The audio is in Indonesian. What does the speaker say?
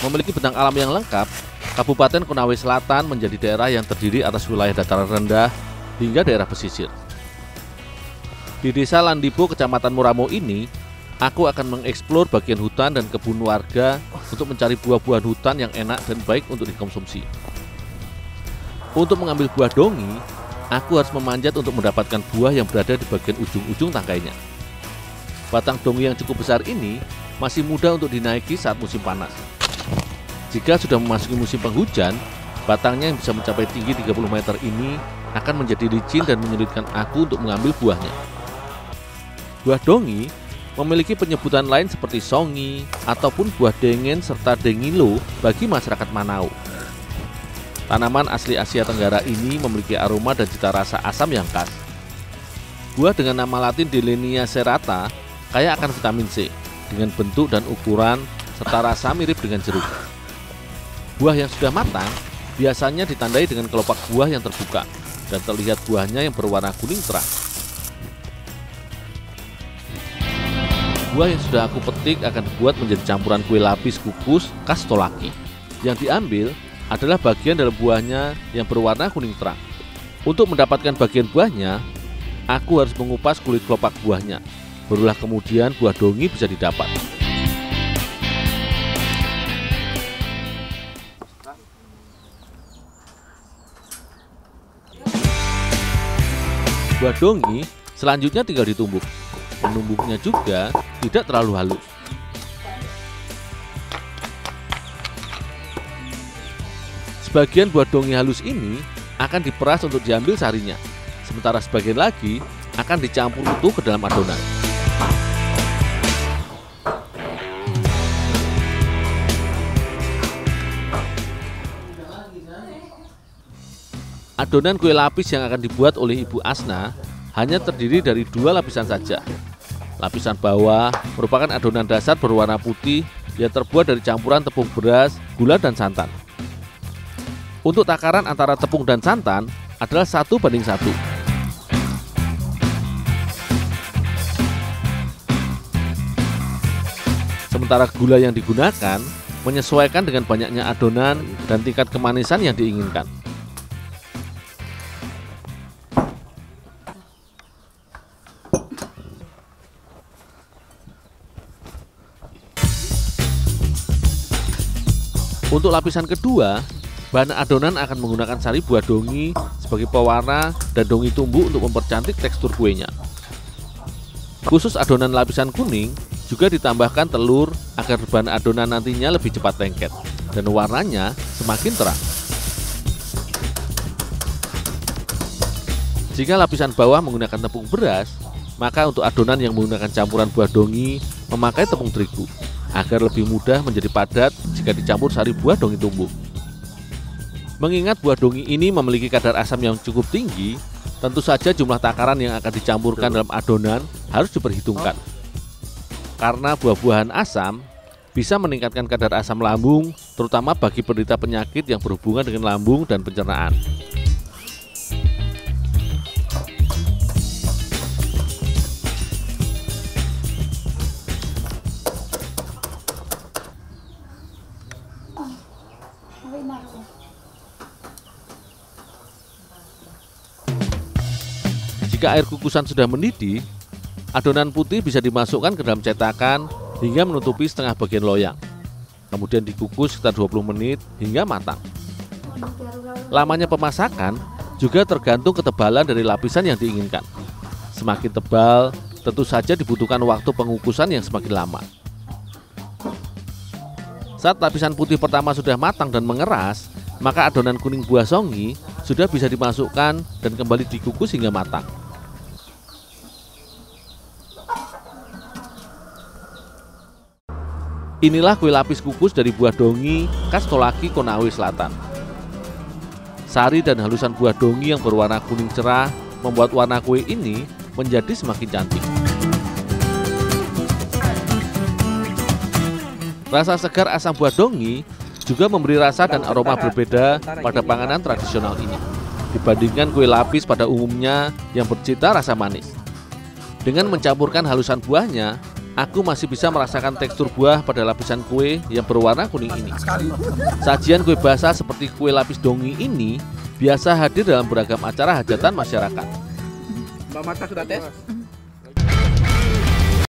Memiliki bentang alam yang lengkap, Kabupaten Konawe Selatan menjadi daerah yang terdiri atas wilayah dataran rendah hingga daerah pesisir. Di Desa Landipo, Kecamatan Muramo ini, aku akan mengeksplor bagian hutan dan kebun warga untuk mencari buah-buahan hutan yang enak dan baik untuk dikonsumsi. Untuk mengambil buah dongi, aku harus memanjat untuk mendapatkan buah yang berada di bagian ujung-ujung tangkainya. Batang dongi yang cukup besar ini masih mudah untuk dinaiki saat musim panas. Jika sudah memasuki musim penghujan, batangnya yang bisa mencapai tinggi 30 meter ini akan menjadi licin dan menyulitkan aku untuk mengambil buahnya. Buah dongi memiliki penyebutan lain seperti songi ataupun buah dengen serta dengilo bagi masyarakat Manao. Tanaman asli Asia Tenggara ini memiliki aroma dan cita rasa asam yang khas. Buah dengan nama latin Dillenia serrata kaya akan vitamin C dengan bentuk dan ukuran serta rasa mirip dengan jeruk. Buah yang sudah matang biasanya ditandai dengan kelopak buah yang terbuka dan terlihat buahnya yang berwarna kuning terang. Buah yang sudah aku petik akan dibuat menjadi campuran kue lapis kukus khas Tolaki. Yang diambil adalah bagian dalam buahnya yang berwarna kuning terang. Untuk mendapatkan bagian buahnya, aku harus mengupas kulit kelopak buahnya. Barulah kemudian buah dongi bisa didapat. Buah dongi selanjutnya tinggal ditumbuk. Menumbuknya juga tidak terlalu halus. Sebagian buah dongi halus ini akan diperas untuk diambil sarinya, sementara sebagian lagi akan dicampur utuh ke dalam adonan. Adonan kue lapis yang akan dibuat oleh Ibu Asna hanya terdiri dari 2 lapisan saja. Lapisan bawah merupakan adonan dasar berwarna putih yang terbuat dari campuran tepung beras, gula, dan santan. Untuk takaran antara tepung dan santan adalah 1:1. Sementara gula yang digunakan menyesuaikan dengan banyaknya adonan dan tingkat kemanisan yang diinginkan. Untuk lapisan kedua, bahan adonan akan menggunakan sari buah dongi sebagai pewarna dan dongi tumbuk untuk mempercantik tekstur kuenya. Khusus adonan lapisan kuning juga ditambahkan telur agar bahan adonan nantinya lebih cepat lengket dan warnanya semakin terang. Jika lapisan bawah menggunakan tepung beras, maka untuk adonan yang menggunakan campuran buah dongi memakai tepung terigu agar lebih mudah menjadi padat jika dicampur sari buah dongi tumbuk. Mengingat buah dongi ini memiliki kadar asam yang cukup tinggi, tentu saja jumlah takaran yang akan dicampurkan dalam adonan harus diperhitungkan. Karena buah-buahan asam bisa meningkatkan kadar asam lambung, terutama bagi penderita penyakit yang berhubungan dengan lambung dan pencernaan. Jika air kukusan sudah mendidih, adonan putih bisa dimasukkan ke dalam cetakan hingga menutupi setengah bagian loyang. Kemudian dikukus sekitar 20 menit hingga matang. Lamanya pemasakan juga tergantung ketebalan dari lapisan yang diinginkan. Semakin tebal, tentu saja dibutuhkan waktu pengukusan yang semakin lama. Saat lapisan putih pertama sudah matang dan mengeras, maka adonan kuning buah songi sudah bisa dimasukkan dan kembali dikukus hingga matang. Inilah kue lapis kukus dari buah dongi khas Tolaki, Konawe Selatan. Sari dan halusan buah dongi yang berwarna kuning cerah membuat warna kue ini menjadi semakin cantik. Rasa segar asam buah dongi juga memberi rasa dan aroma berbeda pada panganan tradisional ini dibandingkan kue lapis pada umumnya yang bercita rasa manis. Dengan mencampurkan halusan buahnya, aku masih bisa merasakan tekstur buah pada lapisan kue yang berwarna kuning ini. Sajian kue basah seperti kue lapis dongi ini biasa hadir dalam beragam acara hajatan masyarakat. Mbak Marta sudah tes?